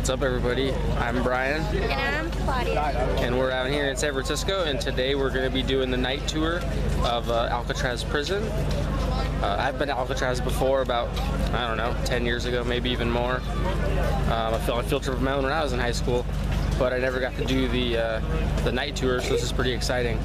What's up, everybody? I'm Brian. And I'm Claudia. And we're out here in San Francisco, and today we're going to be doing the night tour of Alcatraz prison. I've been to Alcatraz before about, I don't know, 10 years ago, maybe even more. I felt a field trip of my own when I was in high school, but I never got to do the night tour, so this is pretty exciting.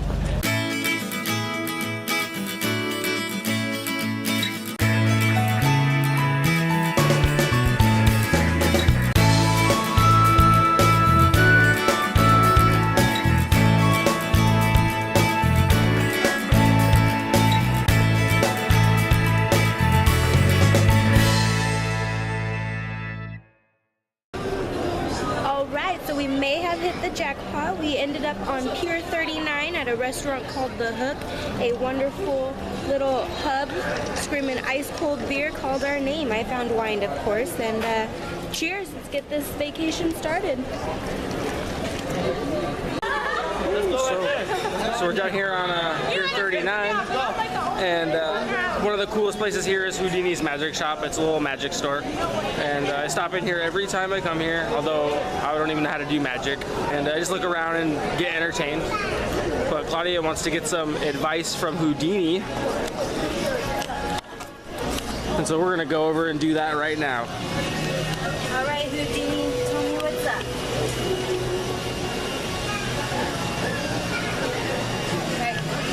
So we may have hit the jackpot. We ended up on Pier 39 at a restaurant called The Hook, a wonderful little hub screaming ice cold beer called our name. I found wine, of course, and cheers. Let's get this vacation started. So we're down here on Pier 39, and one of the coolest places here is Houdini's Magic Shop. It's a little magic store, and I stop in here every time I come here, although I don't even know how to do magic, and I just look around and get entertained. But Claudia wants to get some advice from Houdini, and so we're gonna go over and do that right now. All right, Houdini, tell me what's up.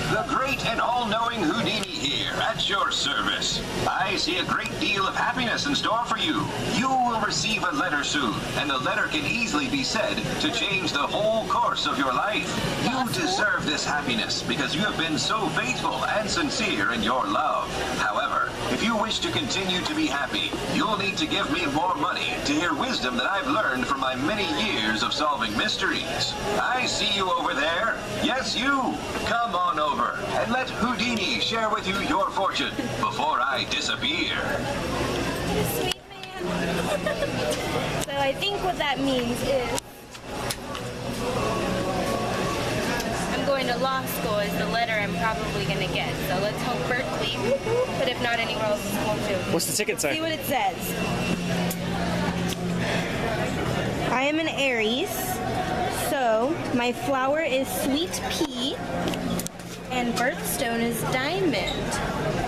The great and all-knowing Houdini here, at your service. I see a great deal of happiness in store for you. You will receive a letter soon, and the letter can easily be said to change the whole course of your life. You deserve this happiness because you have been so faithful and sincere in your love. However, if you wish to continue to be happy, you'll need to give me more money to hear wisdom that I've learned from my many years of solving mysteries. I see you over there. Yes, you. Come on over and let Houdini share with you your fortune before I disappear. Sweet man. So I think what that means is I'm going to law school is the letter I'm probably going to get. So let's hope Berkeley, but if not anywhere else is cool too. What's the ticket say? See what it says. I am an Aries, so my flower is sweet pea, and birthstone is diamond.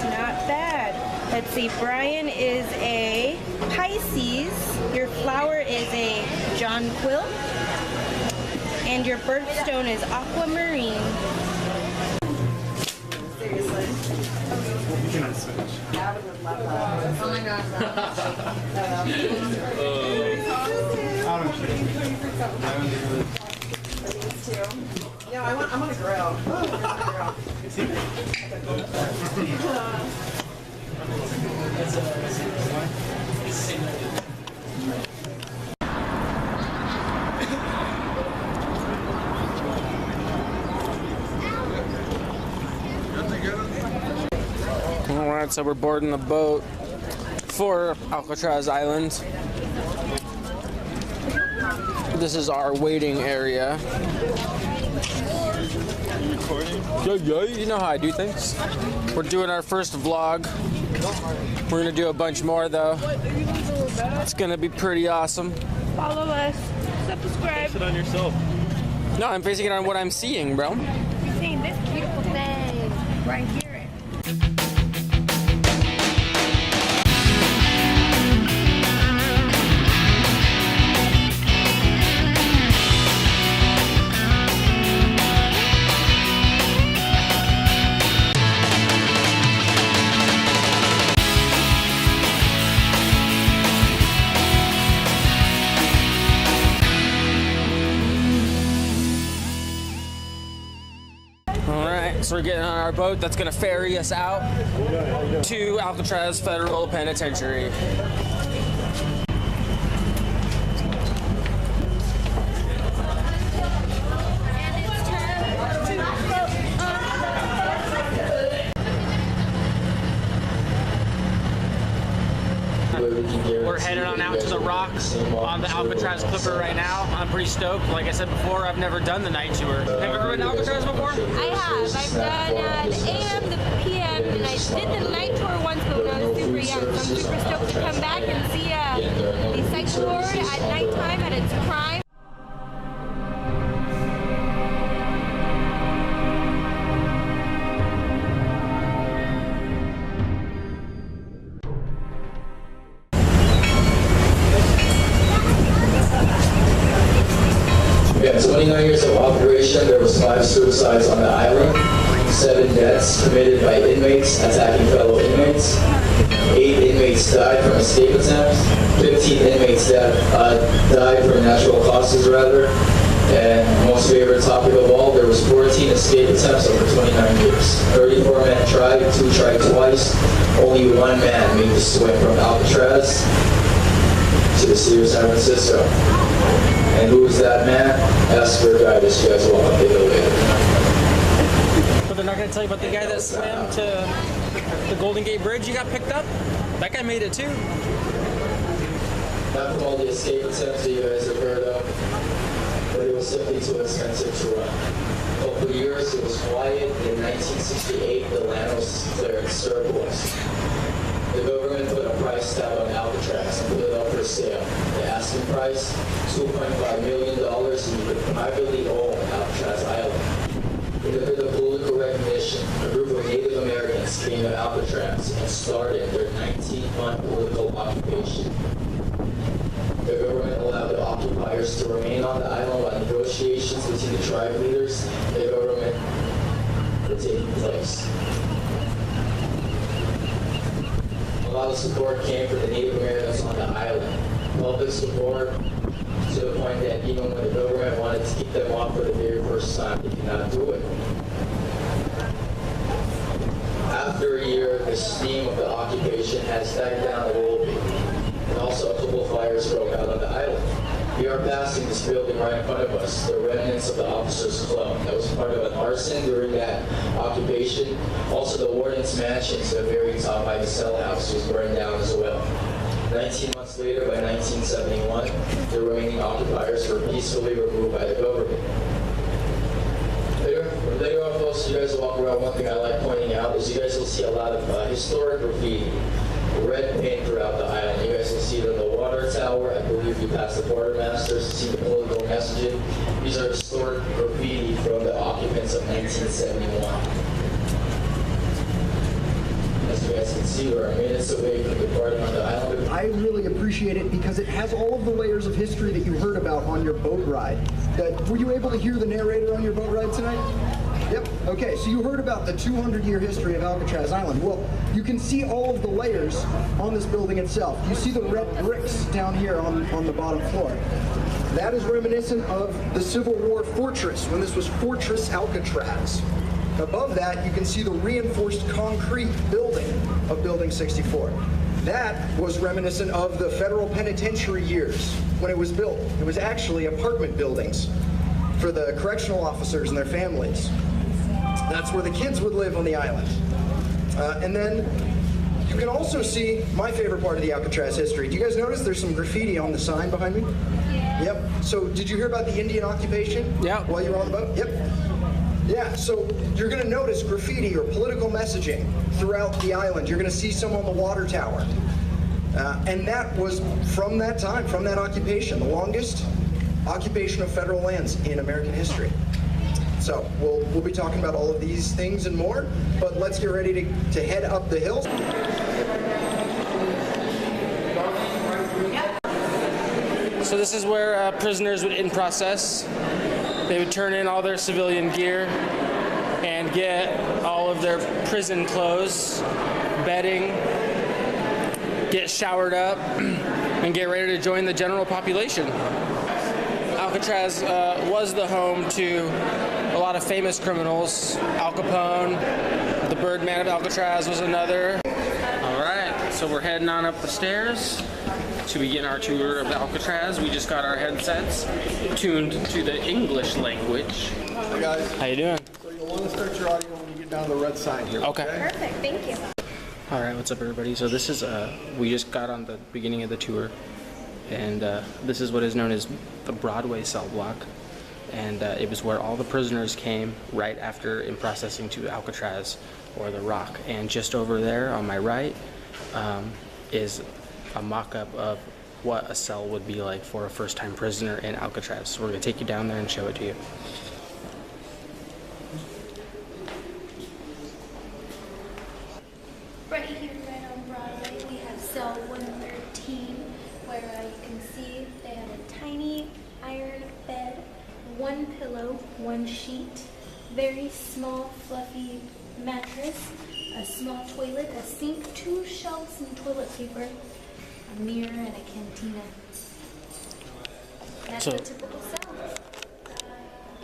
Not bad. Let's see, Brian is a Pisces, your flower is a jonquil, and your birthstone is aquamarine. Seriously. You cannot switch. I would love that. Oh my gosh. Yeah, I'm on a grill. Is he? Alright, so we're boarding the boat for Alcatraz Island. This is our waiting area. Yeah, you know how I do things. We're doing our first vlog. We're gonna do a bunch more though. It's gonna be pretty awesome. Follow us, subscribe. Face it on yourself. No, I'm facing it on what I'm seeing, bro. You're seeing this beautiful thing right here. So we're getting on our boat that's going to ferry us out to Alcatraz Federal Penitentiary. We're headed on out to the rocks on the Alcatraz Clipper right now. I'm pretty stoked. Like I said before, I've never done the night tour. Have you ever been to Alcatraz before? I have. I've done an AM, the PM, and I did the night tour once, but when I was super young. So I'm super stoked to come back and see the Psych Ward at nighttime at a It's crime. Yeah, 29 years of operation, there was 5 suicides on the island, 7 deaths committed by inmates attacking fellow inmates, 8 inmates died from escape attempts, 15 inmates died from natural causes rather, and most favorite topic of all, there was 14 escape attempts over 29 years. 34 men tried, 2 tried twice, only 1 man made the swing from Alcatraz to the city of San Francisco. And who was that man? Ask for a guy this you guys will up the hill later. But they're not going to tell you about the guy that swam to the Golden Gate Bridge. You got picked up? That guy made it too. Not from all the escape attempts that you guys have heard of, but it was simply too expensive to run. A couple of years, it was quiet. In 1968, the land was declared surplus. The government put a price tag on Alcatraz and put it up for sale. The asking price, $2.5 million, and you could privately own Alcatraz Island. In the bit of political recognition, a group of Native Americans came to Alcatraz and started their 19-month political occupation. The government allowed the occupiers to remain on the island while negotiations between the tribe leaders and the government were taking place. A lot of support came from the Native Americans on the island. Public support to the point that even when the government wanted to keep them off for the very first time, they could not do it. After a year, the steam of the occupation has died down a little bit. And also a couple of fires broke out on the island. We are passing this building right in front of us, the remnants of the officers' club. That was part of an arson during that occupation. Also, the warden's mansion to the very top by the cell house was burned down as well. 19 months later, by 1971, the remaining occupiers were peacefully removed by the government. Later on, folks, you guys walk around, one thing I like pointing out is you guys will see a lot of historic graffiti, red paint throughout the island. You guys will see it on the water tower. I believe you passed the quartermasters to see the political messaging. These are historic graffiti from the occupants of 1971. As you guys can see, we're minutes away from departing on the island. I really appreciate it because it has all of the layers of history that you heard about on your boat ride. Were you able to hear the narrator on your boat ride tonight? Yep. Okay, so you heard about the 200-year history of Alcatraz Island. Well, you can see all of the layers on this building itself. You see the red bricks down here on the bottom floor. That is reminiscent of the Civil War fortress, when this was Fortress Alcatraz. Above that, you can see the reinforced concrete building of Building 64. That was reminiscent of the federal penitentiary years when it was built. It was actually apartment buildings for the correctional officers and their families. That's where the kids would live on the island. And then you can also see my favorite part of the Alcatraz history. Do you guys notice there's some graffiti on the sign behind me? Yeah. Yep. So did you hear about the Indian occupation? Yeah. While you were on the boat? Yep. Yeah, so you're going to notice graffiti or political messaging throughout the island. You're going to see some on the water tower. And that was from that time, from that occupation, the longest occupation of federal lands in American history. So we'll be talking about all of these things and more, but let's get ready to head up the hill. So this is where prisoners would in process. They would turn in all their civilian gear and get all of their prison clothes, bedding, get showered up, and get ready to join the general population. Alcatraz was the home to a lot of famous criminals. Al Capone, the Birdman of Alcatraz was another. All right, so we're heading on up the stairs to begin our tour of Alcatraz. We just got our headsets tuned to the English language. Hey guys. How you doing? So you'll want to start your audio when you get down to the red sign here. Okay. Perfect, thank you. All right, what's up everybody? So this is, we just got on the beginning of the tour, and this is what is known as the Broadway cell block. And it was where all the prisoners came right after in processing to Alcatraz or the Rock. And just over there on my right is a mock-up of what a cell would be like for a first-time prisoner in Alcatraz. So we're going to take you down there and show it to you. Right here, right on Broadway, we have cell 113, where you can see they have a tiny iron bed, one pillow, one sheet, very small fluffy mattress, a small toilet, a sink, 2 shelves and toilet paper, a mirror, and a cantina. That's So- a typical cell.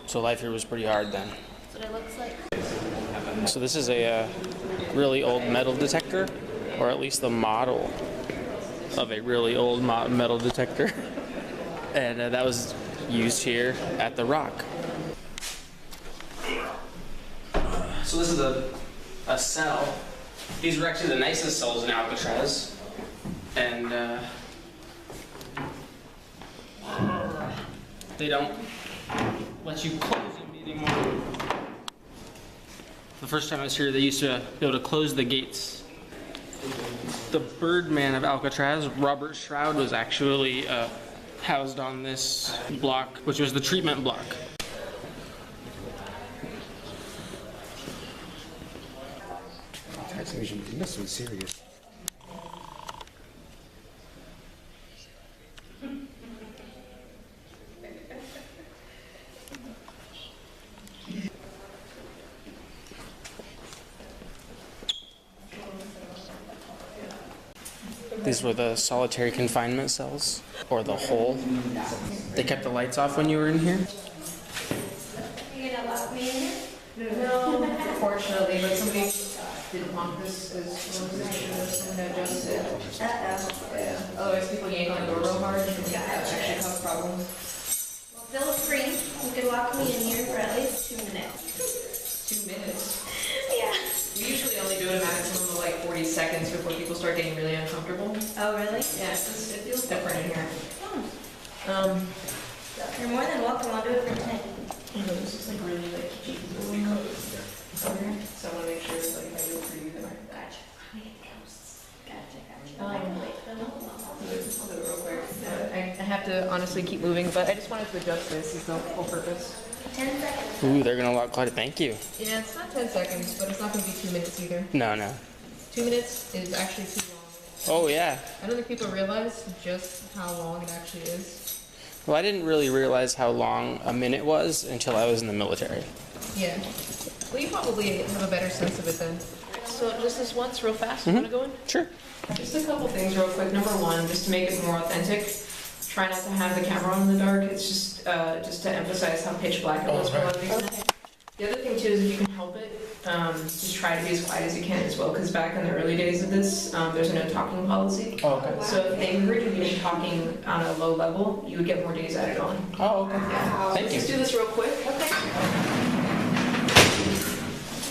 So life here was pretty hard then. That's what it looks like. So this is a really old metal detector, or at least the model of a really old metal detector. And that was used here at the Rock. So this is a cell. These were actually the nicest cells in Alcatraz. And they don't let you close them anymore. The first time I was here, they used to be able to close the gates. The Birdman of Alcatraz, Robert Shroud, was actually housed on this block, which was the treatment block. You must be serious. These were the solitary confinement cells, or the hole. They kept the lights off when you were in here. You gonna lock me in here? No, unfortunately, but somebody didn't want this as long as they should have adjust it. Yeah. Otherwise, people yank on the door real hard and that actually cause problems. Well, feel free. You can lock me in here for at least 2 minutes. 2 minutes. Yeah. We usually only do it a maximum of like 40 seconds before people start getting really uncomfortable. Oh, really? Yeah, it feels different in here. You're more than welcome. I'll do it for 10. This is like really like cheap. So I want to make sure like if I do it for you, then I Gotcha. Gotcha. I'll do it real quick. I have to honestly keep moving, but I just wanted to adjust this as the whole purpose. 10 seconds. Ooh, they're gonna lock Claudia. Thank you. Yeah, it's not 10 seconds, but it's not going to be 2 minutes either. No. 2 minutes is actually too long. Oh yeah. I don't think people realize just how long it actually is. Well, I didn't really realize how long a minute was until I was in the military. Yeah. Well, you probably have a better sense of it then. So just this once, real fast, you want to go in? Sure. Just a couple things real quick. Number one, just to make it more authentic, try not to have the camera on in the dark. It's just to emphasize how pitch black it was for a lot of these. Okay. The other thing too is if you can help it, just try to be as quiet as you can as well, because back in the early days of this, there's a no talking policy. Oh, okay. So if they heard you talking on a low level, you would get more days added on. Oh, okay. Yeah. Thank Let's you. do this real quick. Okay.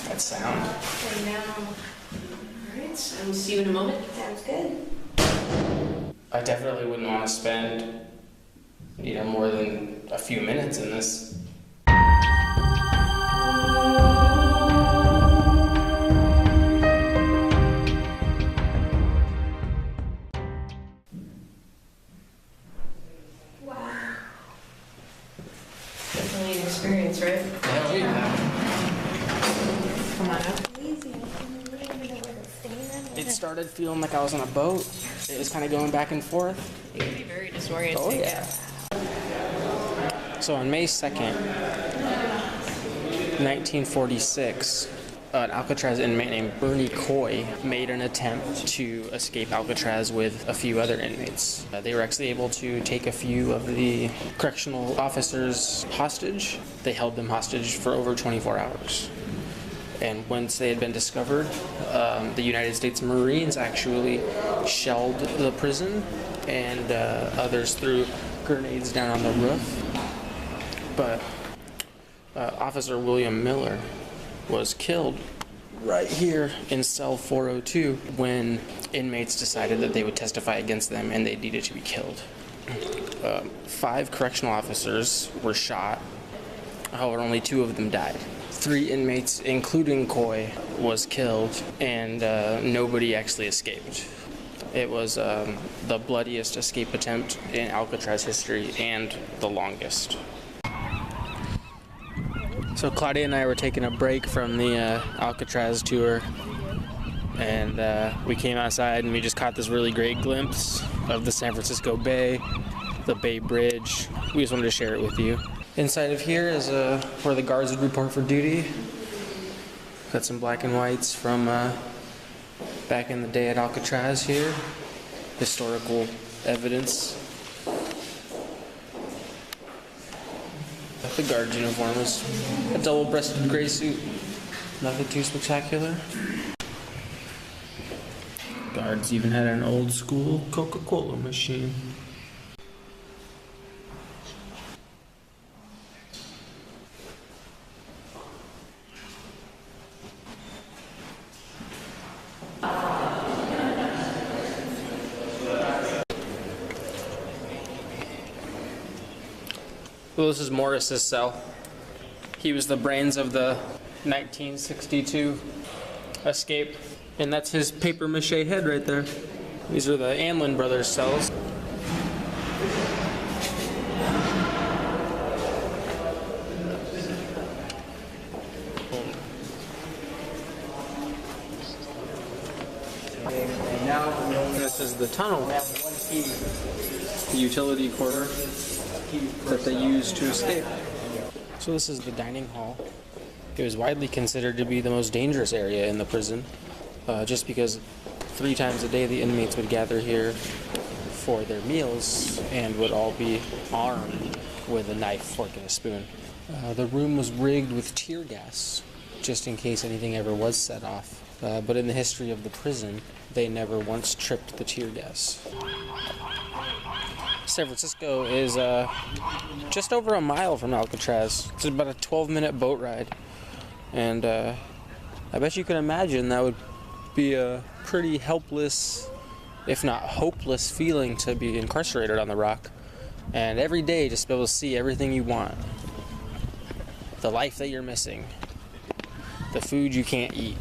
That sound. Okay, now. Alright, I will see you in a moment. Sounds good. I definitely wouldn't want to spend, more than a few minutes in this. Wow. Definitely an experience, right? Come on out. Easy. I don't even know where to stand. It started feeling like I was on a boat. It was kind of going back and forth. It can be very disorienting. Oh, yeah. So on May 2nd, 1946, an Alcatraz inmate named Bernie Coy made an attempt to escape Alcatraz with a few other inmates. They were actually able to take a few of the correctional officers hostage. They held them hostage for over 24 hours. And once they had been discovered, the United States Marines actually shelled the prison, and others threw grenades down on the roof. But Officer William Miller was killed right here in cell 402 when inmates decided that they would testify against them and they needed to be killed. 5 correctional officers were shot, however only 2 of them died. 3 inmates, including Coy, was killed, and nobody actually escaped. It was the bloodiest escape attempt in Alcatraz history and the longest. So Claudia and I were taking a break from the Alcatraz tour, and we came outside and we just caught this really great glimpse of the San Francisco Bay, the Bay Bridge. We just wanted to share it with you. Inside of here is where the guards would report for duty. Got some black and whites from back in the day at Alcatraz here. Historical evidence. The guard's uniform is a double-breasted gray suit. Nothing too spectacular. Guards even had an old-school Coca-Cola machine. Well, this is Morris's cell. He was the brains of the 1962 escape, and that's his paper mache head right there. These are the Anlin brothers' cells. This is the tunnel, the utility quarter that they used to escape. So this is the dining hall. It was widely considered to be the most dangerous area in the prison, just because 3 times a day the inmates would gather here for their meals and would all be armed with a knife, fork, and a spoon. The room was rigged with tear gas, just in case anything ever was set off. But in the history of the prison, they never once tripped the tear gas. San Francisco is just over a mile from Alcatraz. It's about a 12-minute boat ride. And I bet you can imagine that would be a pretty helpless, if not hopeless, feeling to be incarcerated on the rock. And every day just be able to see everything you want. The life that you're missing. The food you can't eat.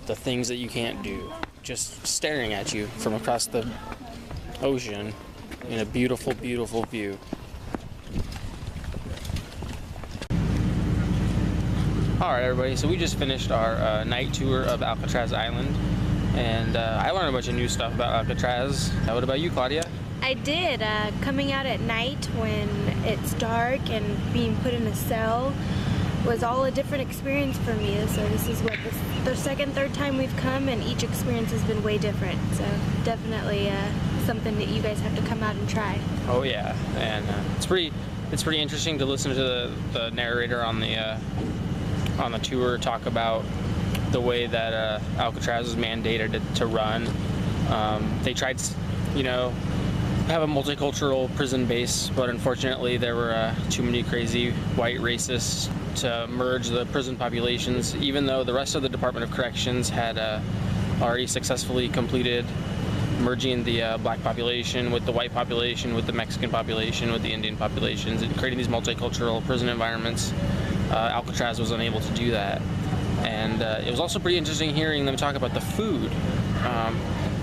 The things that you can't do. Just staring at you from across the ocean in a beautiful, beautiful view. Alright everybody, so we just finished our night tour of Alcatraz Island, and I learned a bunch of new stuff about Alcatraz. What about you, Claudia? I did. Coming out at night when it's dark and being put in a cell was all a different experience for me. So this is what the second, third time we've come, and each experience has been way different. So definitely something that you guys have to come out and try. Oh yeah, and it's pretty interesting to listen to the narrator on the tour talk about the way that Alcatraz was mandated to run. They tried, have a multicultural prison base, but unfortunately there were too many crazy white racists to merge the prison populations, even though the rest of the Department of Corrections had already successfully completed merging the black population with the white population, with the Mexican population, with the Indian populations, and creating these multicultural prison environments. Alcatraz was unable to do that. And it was also pretty interesting hearing them talk about the food.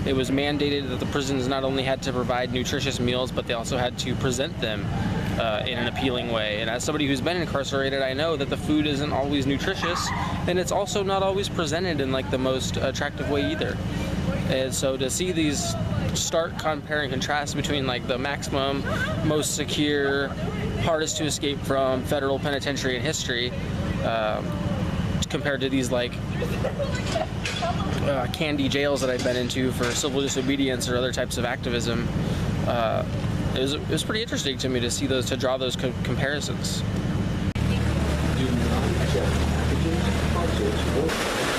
It was mandated that the prisons not only had to provide nutritious meals, but they also had to present them in an appealing way. And as somebody who's been incarcerated, I know that the food isn't always nutritious, and it's also not always presented in like the most attractive way either. And so to see these stark compare and contrast between like the maximum, most secure, hardest to escape from federal penitentiary in history, compared to these like candy jails that I've been into for civil disobedience or other types of activism, it was pretty interesting to me to see to draw those comparisons. Do not check packages, parcels, or